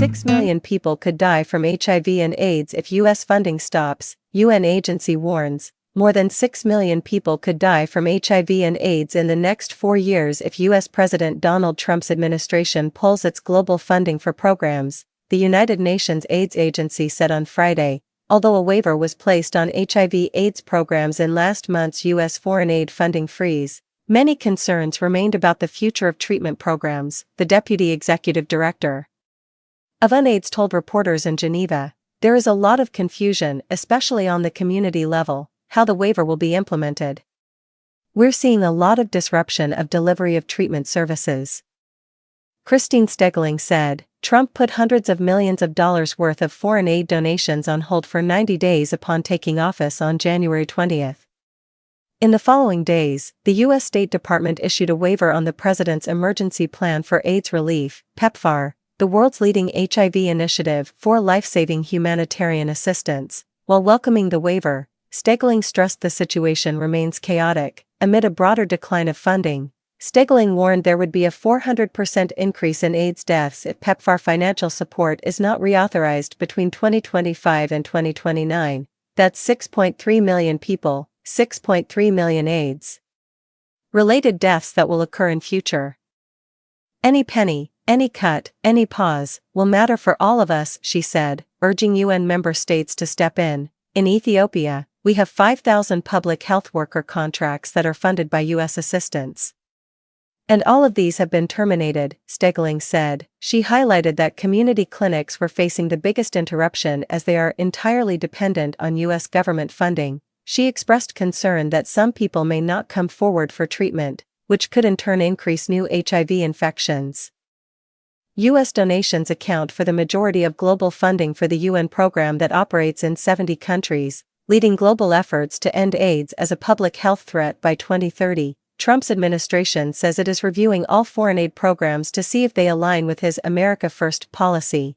6 million people could die from HIV and AIDS if U.S. funding stops, UN agency warns. More than 6 million people could die from HIV and AIDS in the next 4 years if U.S. President Donald Trump's administration pulls its global funding for programs, the United Nations AIDS Agency said on Friday, although a waiver was placed on HIV/AIDS programs in last month's U.S. foreign aid funding freeze. Many concerns remained about the future of treatment programs, the deputy executive director of UNAIDS told reporters in Geneva. There is a lot of confusion, especially on the community level, how the waiver will be implemented. We're seeing a lot of disruption of delivery of treatment services. Christine Stegling said, Trump put hundreds of millions of dollars worth of foreign aid donations on hold for 90 days upon taking office on January 20. In the following days, the U.S. State Department issued a waiver on the President's Emergency Plan for AIDS Relief, PEPFAR, the world's leading HIV initiative for life-saving humanitarian assistance. While welcoming the waiver, Stegling stressed the situation remains chaotic. Amid a broader decline of funding, Stegling warned there would be a 400% increase in AIDS deaths if PEPFAR financial support is not reauthorized between 2025 and 2029. That's 6.3 million people. 6.3 million AIDS-related deaths that will occur in future. Any penny, any cut, any pause, will matter for all of us, she said, urging UN member states to step in. In Ethiopia, we have 5,000 public health worker contracts that are funded by U.S. assistance. And all of these have been terminated, Stegling said. She highlighted that community clinics were facing the biggest interruption as they are entirely dependent on U.S. government funding. She expressed concern that some people may not come forward for treatment, which could in turn increase new HIV infections. U.S. donations account for the majority of global funding for the UN program that operates in 70 countries, leading global efforts to end AIDS as a public health threat by 2030. Trump's administration says it is reviewing all foreign aid programs to see if they align with his America First policy.